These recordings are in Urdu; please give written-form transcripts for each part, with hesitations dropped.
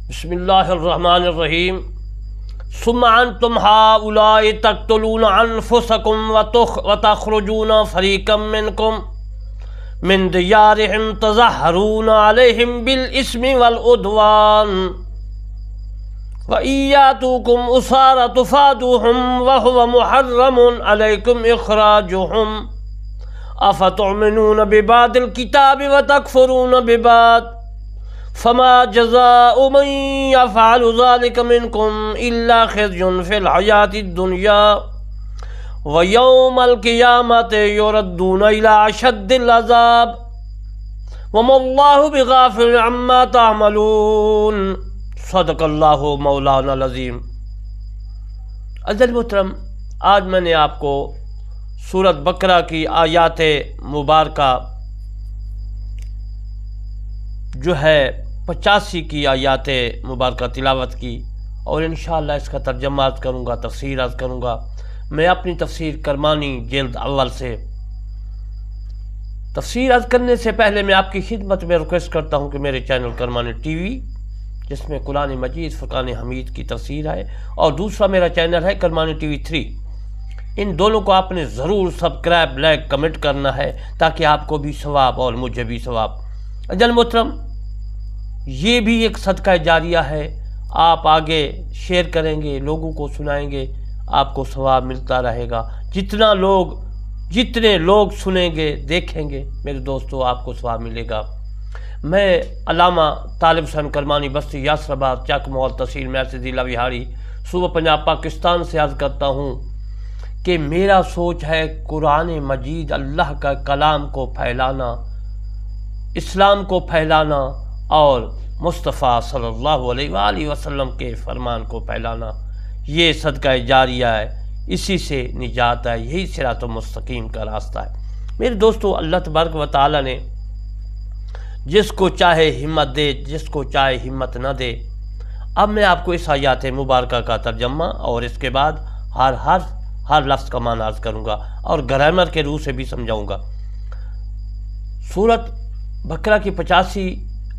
بسم اللہ الرحمن الرحیم ثم انتم هؤلاء تقتلون انفسکم وتخرجون فریقا منکم من دیارہم تظاہرون علیہم بالاسم والعدوان وإن يأتوكم أسارى تفادوهم وهو محرم عليكم إخراجهم أفتؤمنون ببعض الكتاب وتكفرون ببعض فما جزاء من يفعل ذلك منكم إلا خزي في الحياة الدنيا ويوم القيامة يردون إلى أشد العذاب وما الله بغافل عما تعملون صدق اللہ مولانا العظیم۔ عزیز محترم، آج میں نے آپ کو سورۃ بقرہ کی آیات مبارکہ جو ہے 85 کی آیات مبارکہ تلاوت کی، اور انشاءاللہ اس کا ترجمہ عرض کروں گا، تفسیر عرض کروں گا۔ میں اپنی تفسیر کرمانی جلد اول سے تفسیر عرض کرنے سے پہلے میں آپ کی خدمت میں ریکویسٹ کرتا ہوں کہ میرے چینل کرمانی ٹی وی، جس میں قرآن مجید فرقان حمید کی تفسیر ہے، اور دوسرا میرا چینل ہے کرمانی ٹی وی 3، ان دونوں کو آپ نے ضرور سبسکرائب، لائک، کمنٹ کرنا ہے تاکہ آپ کو بھی ثواب اور مجھے بھی ثواب۔ عزیز محترم، یہ بھی ایک صدقہ جاریہ ہے، آپ آگے شیئر کریں گے، لوگوں کو سنائیں گے، آپ کو ثواب ملتا رہے گا۔ جتنے لوگ سنیں گے، دیکھیں گے میرے دوستو، آپ کو ثواب ملے گا۔ میں علامہ طالب حسین کرمانی، بستی یاسر آباد، چک محل، تحصیل محرز، ضلع وہاڑی، صوبہ پنجاب، پاکستان سے عرض کرتا ہوں کہ میرا سوچ ہے قرآن مجید اللہ کا کلام کو پھیلانا، اسلام کو پھیلانا، اور مصطفیٰ صلی اللہ علیہ وآلہ وسلم کے فرمان کو پھیلانا۔ یہ صدقہ جاریہ ہے، اسی سے نجات ہے، یہی صراط مستقیم کا راستہ ہے۔ میرے دوستو، اللہ تبارک و تعالیٰ نے جس کو چاہے ہمت دے، جس کو چاہے ہمت نہ دے۔ اب میں آپ کو اس آیات مبارکہ کا ترجمہ اور اس کے بعد ہر لفظ کا معنی عرض کروں گا، اور گرامر کے روح سے بھی سمجھاؤں گا۔ سورۃ بقرہ کی 85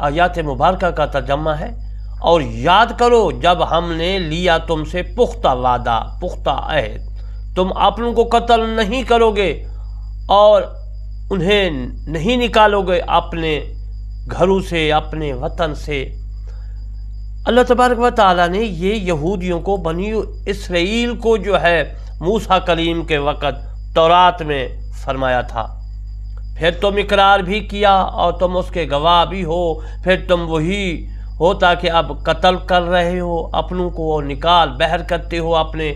آیات مبارکہ کا ترجمہ ہے، اور یاد کرو جب ہم نے لیا تم سے پختہ وعدہ، پختہ عہد، تم اپنوں کو قتل نہیں کرو گے اور انہیں نہیں نکالو گے اپنے گھروں سے، اپنے وطن سے۔ اللہ تبارک و تعالیٰ نے یہ یہودیوں کو، بنی اسرائیل کو جو ہے موسیٰ کلیم کے وقت تورات میں فرمایا تھا، پھر تم اقرار بھی کیا اور تم اس کے گواہ بھی ہو، پھر تم وہی ہوتا کہ اب قتل کر رہے ہو اپنوں کو، نکال بحر کرتے ہو اپنے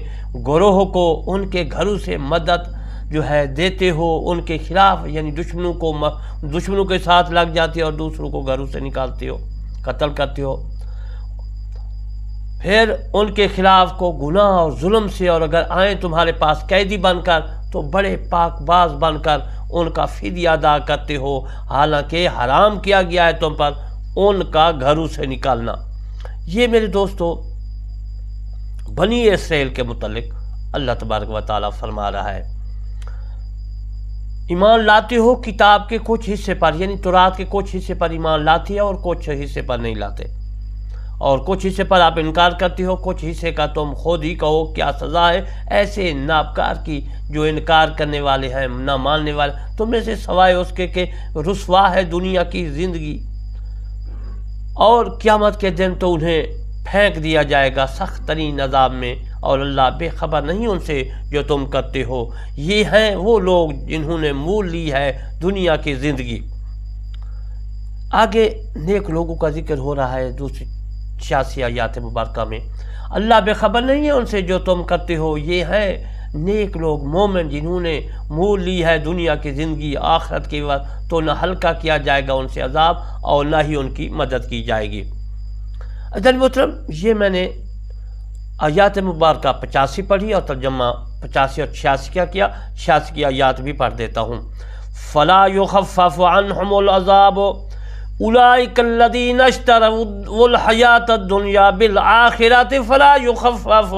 گروہ کو، ان کے گھروں سے مدد جو ہے دیتے ہو، ان کے خلاف یعنی دشمنوں کے ساتھ لگ جاتے ہو اور دوسروں کو گھروں سے نکالتے ہو، قتل کرتے ہو۔ پھر ان کے خلاف کو گناہ اور ظلم سے، اور اگر آئیں تمہارے پاس قیدی بن کر تو بڑے پاک باز بن کر ان کا فدیہ ادا کرتے ہو، حالانکہ حرام کیا گیا ہے تم پر ان کا گھروں سے نکالنا۔ یہ میرے دوستو بنی اسرائیل کے متعلق اللہ تبارک و تعالیٰ فرما رہا ہے۔ ایمان لاتے ہو کتاب کے کچھ حصے پر، یعنی تورات کے کچھ حصے پر ایمان لاتے ہو اور کچھ حصے پر نہیں لاتے، اور کچھ حصے پر آپ انکار کرتے ہو، کچھ حصے کا تم خود ہی کہو کیا سزا ہے ایسے ناپکار کی جو انکار کرنے والے ہیں، نہ ماننے والے، تم میں سے سوائے اس کے کہ رسوا ہے دنیا کی زندگی، اور قیامت کے دن تو انہیں پھینک دیا جائے گا سخت ترین عذاب میں، اور اللہ بے خبر نہیں ان سے جو تم کرتے ہو۔ یہ ہیں وہ لوگ جنہوں نے مول لی ہے دنیا کی زندگی۔ آگے نیک لوگوں کا ذکر ہو رہا ہے دوسری 86 آیات مبارکہ میں۔ اللہ بے خبر نہیں ہے ان سے جو تم کرتے ہو، یہ ہیں نیک لوگ، مومن، جنہوں نے مول لی ہے دنیا کی زندگی، آخرت کے وقت تو نہ ہلکا کیا جائے گا ان سے عذاب اور نہ ہی ان کی مدد کی جائے گی۔ عزیز محترم، یہ میں نے آیات مبارکہ 85 پڑھی اور ترجمہ 85 اور 86 کیا 86 کی آیات بھی پڑھ دیتا ہوں۔ فَلَا يُخَفَّفُ عَنْهُمُ الْعَذَابُ أُولَئِكَ الَّذِينَ اشْتَرَوُا الْحَيَاةَ الدُّنْيَا بِالْآخِرَةِ فَلَا يُخَفَّفُ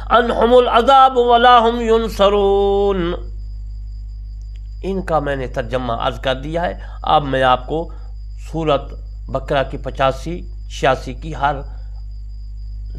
عَنْهُمُ الْعَذَابُ وَلَا هُمْ يُنصَرُونَ۔ ان کا میں نے ترجمہ عرض کر دیا ہے۔ اب میں آپ کو سورۃ بقرہ کی 85 86 کی ہر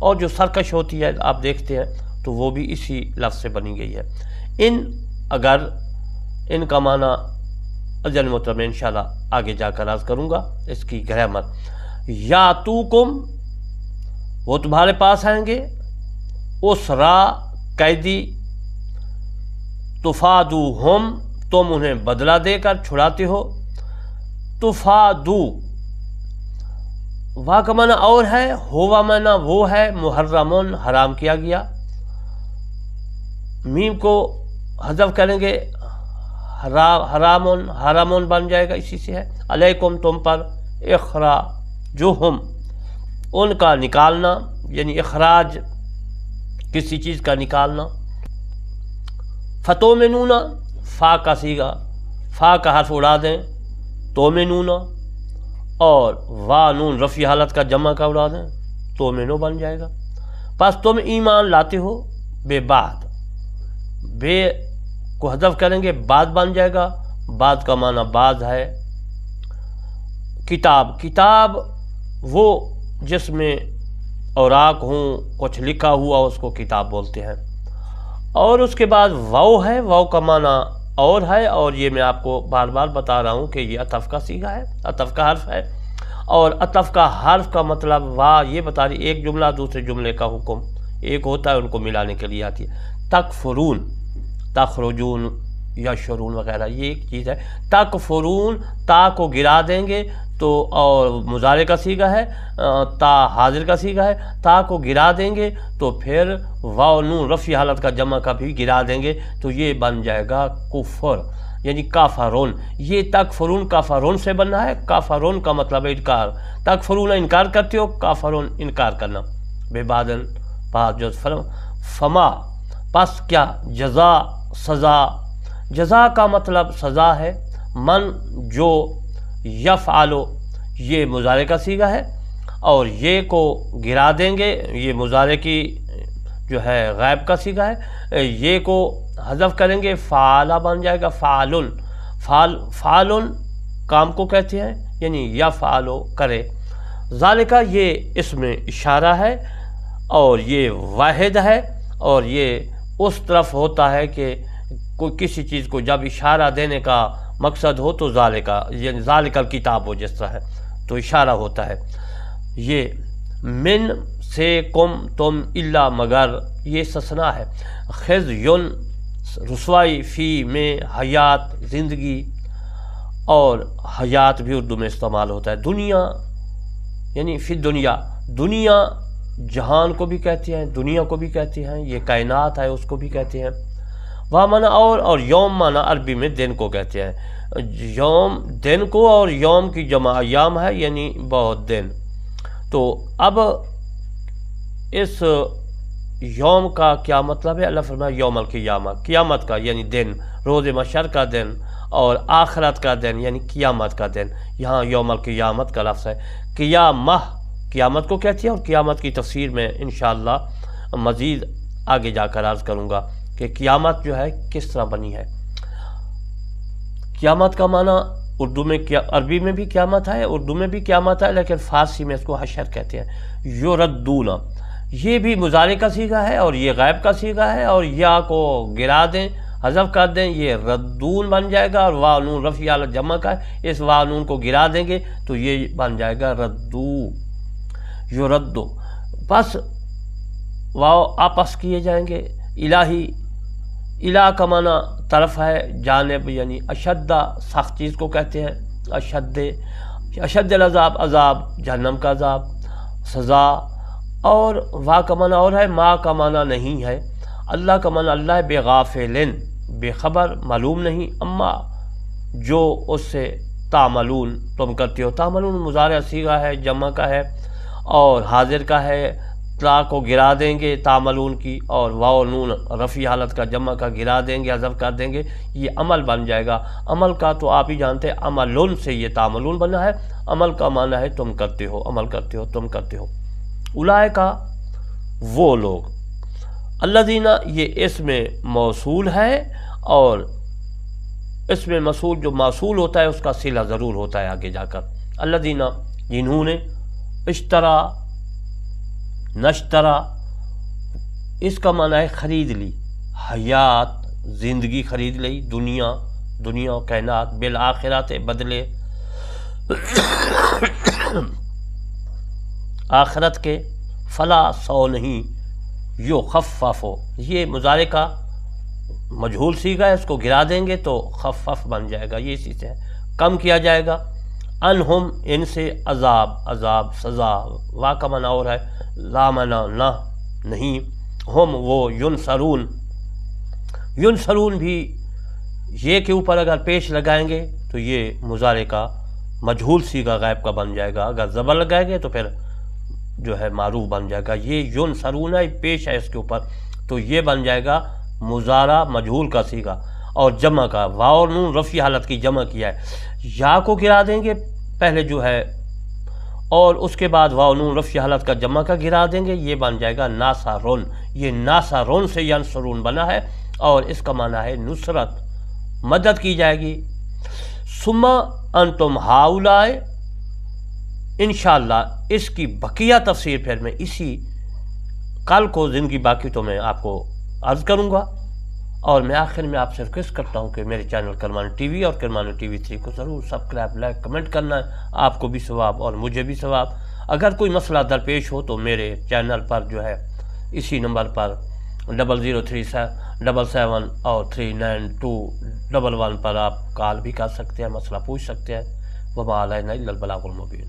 اور جو سرکش ہوتی ہے آپ دیکھتے ہیں تو وہ بھی اسی لفظ سے بنی گئی ہے۔ اگر ان کا معنی اجل محترم انشاءاللہ آگے جا کر عرض کروں گا اس کی گرامر۔ یاتوکم وہ تمہارے پاس آئیں گے، اسرا قیدی، تفادوہم تم انہیں بدلہ دے کر چھڑاتے ہو، تفادو وا کا معنی اور ہے، ہوا معنی وہ ہے، محرمون حرام کیا گیا، میم کو حذف کریں گے حرامون حرامون بن جائے گا، اسی سے ہے۔ علیکم تم پر، اخراجہم ان کا نکالنا، یعنی اخراج کسی چیز کا نکالنا۔ فتؤمنون فا کا صیغہ، فا کا حرف اڑا دیں، تومنون، اور وا نون رفع حالت کا جمع کا اڑا دیں، تومنو بن جائے گا۔ پس تم ایمان لاتے ہو، بے بعد، بے کو حذف کریں گے بعد بن جائے گا، بعد کا معنی بعض ہے۔ کتاب، کتاب وہ جس میں اوراق ہوں، کچھ لکھا ہوا اس کو کتاب بولتے ہیں۔ اور اس کے بعد واو ہے، واو کا معنی اور ہے، اور یہ میں آپ کو بار بار بتا رہا ہوں کہ یہ عطف کا صیغہ ہے، عطف کا حرف ہے، اور عطف کا حرف کا مطلب وا یہ بتا رہی ایک جملہ دوسرے جملے کا حکم ایک ہوتا ہے، ان کو ملانے کے لیے آتی ہے۔ تکفرون، تخرجون یا شرون وغیرہ یہ ایک چیز ہے۔ تکفرون تا کو گرا دیں گے تو، اور مضارع کا صیغہ ہے، تا حاضر کا صیغہ ہے، تا کو گرا دیں گے تو پھر واو نون رفع حالت کا جمع کا بھی گرا دیں گے تو یہ بن جائے گا کفر، یعنی کافرون۔ یہ تکفرون کافرون سے بننا ہے، کافرون کا مطلب ہے انکار، تکفرون انکار کرتے ہو، کافرون انکار کرنا، بے بادن بعد جو فما پس کیا، جزا سزا، جزا کا مطلب سزا ہے، من جو، یفعلو یہ مضارع کا صیغہ ہے، اور یہ کو گرا دیں گے، یہ مضارع کی جو ہے غائب کا صیغہ ہے، یہ کو حذف کریں گے فعالہ بن جائے گا، فعالن، فعالن کام کو کہتے ہیں، یعنی یفعلو کرے۔ ذالکہ یہ اس میں اشارہ ہے، اور یہ واحد ہے، اور یہ اس طرف ہوتا ہے کہ کوئی کسی چیز کو جب اشارہ دینے کا مقصد ہو تو ذالکہ، یعنی ذالکہ الکتاب ہو جس طرح ہے تو اشارہ ہوتا ہے۔ یہ من سے کم تم الا مگر یہ استثناء ہے، خزیٌ رسوائی، فی میں حیات زندگی، اور حیات بھی اردو میں استعمال ہوتا ہے، دنیا یعنی فی دنیا، دنیا جہان کو بھی کہتے ہیں، دنیا کو بھی کہتے ہیں، یہ کائنات ہے اس کو بھی کہتے ہیں۔ وہ معنی اور یوم معنی عربی میں دن کو کہتے ہیں، یوم دن کو، اور یوم کی جمع ایام ہے یعنی بہت دن۔ تو اب اس یوم کا کیا مطلب ہے؟ اللہ فرمایا یوم القیامہ، قیامت کا یعنی دن، روز محشر کا دن، اور آخرت کا دن یعنی قیامت کا دن، یہاں یوم القیامت کا لفظ ہے۔ قیامہ قیامت کو کہتی ہے، اور قیامت کی تفسیر میں انشاءاللہ مزید آگے جا کر عرض کروں گا کہ قیامت جو ہے کس طرح بنی ہے۔ قیامت کا معنی اردو میں عربی میں بھی قیامت ہے، اردو میں بھی قیامت ہے، لیکن فارسی میں اس کو حشر کہتے ہیں۔ یردون یہ بھی مضارع کا صیغہ ہے، اور یہ غائب کا صیغہ ہے، اور یا کو گرا دیں حذف کر دیں یہ ردون بن جائے گا، اور واو نون رفع حالت جمع کا ہے، اس واو نون کو گرا دیں گے تو یہ بن جائے گا ردو، یردو۔ پس واو آپس کیے جائیں گے، الہی، الہ کا معنی طرف ہے، جانب یعنی اشدہ سخت چیز کو کہتے ہیں، اشد العذاب، عذاب جہنم کا عذاب، سزا، اور وا کا معنی اور ہے، ما کا معنی نہیں ہے، اللہ کا معنی اللہ ہے، بے غافلن بے خبر، معلوم نہیں، اما جو اس سے تعملون تم کرتے ہو، تعملون مضارع صیغہ ہے، جمع کا ہے، اور حاضر کا ہے، تا کو گرا دیں گے تعملون کی، اور واو نون رفع حالت کا جمع کا گرا دیں گے، حذف کر دیں گے، یہ عمل بن جائے گا۔ عمل کا تو آپ ہی جانتے ہیں، عملون سے یہ تعملون بنا ہے، عمل کا معنی ہے تم کرتے ہو، عمل کرتے ہو، تم کرتے ہو۔ اولئکہ وہ لوگ، الذین یہ اس میں موصول ہے، اور اس میں موصول جو موصول ہوتا ہے اس کا صلہ ضرور ہوتا ہے آگے جا کر، الذین جنہوں نے، اشترا نشترا اس کا معنی ہے خرید لی، حیات زندگی خرید لی، دنیا و کائنات، بالآخرات بدلے آخرت کے، فلا سو نہیں، یخفف، یہ مضارع کا مجہول صیغہ ہے، اس کو گرا دیں گے تو خفف بن جائے گا، یہ اسی سے ہے، کم کیا جائے گا، انہم ان سے عذاب سزا، وا کا معنی اور ہے، لا معنی نہ نہیں، ہم وہ ینصرون بھی یہ کے اوپر اگر پیش لگائیں گے تو یہ مضارع کا مجہول صیغہ غائب کا بن جائے گا، اگر زبر لگائیں گے تو پھر جو ہے معروف بن جائے گا، یہ ینصرون ہے پیش ہے اس کے اوپر، تو یہ بن جائے گا مضارع مجہول کا صیغہ، اور جمع کا واو اور نون رفعی حالت کی جمع کیا ہے، یا کو گرا دیں گے پہلے جو ہے، اور اس کے بعد واو نون رفعی حالت کا جمع کا گرا دیں گے، یہ بن جائے گا ناصرون، یہ ناصرون سے ینصرون بنا ہے، اور اس کا معنی ہے نصرت، مدد کی جائے گی۔ ثم انتم ہؤلاء، انشاءاللہ اس کی بقیہ تفسیر پھر میں اسی کل کو زندگی باقی تو میں آپ کو عرض کروں گا، اور میں آخر میں آپ سے ریکویسٹ کرتا ہوں کہ میرے چینل کرمانی ٹی وی اور کرمانی ٹی وی 3 کو ضرور سبسکرائب، لائک، کمنٹ کرنا ہے، آپ کو بھی ثواب اور مجھے بھی ثواب۔ اگر کوئی مسئلہ درپیش ہو تو میرے چینل پر جو ہے اسی نمبر پر 003777 اور 39211 پر آپ کال بھی کر سکتے ہیں، مسئلہ پوچھ سکتے ہیں۔ وما علینا الا البلاغ المبین۔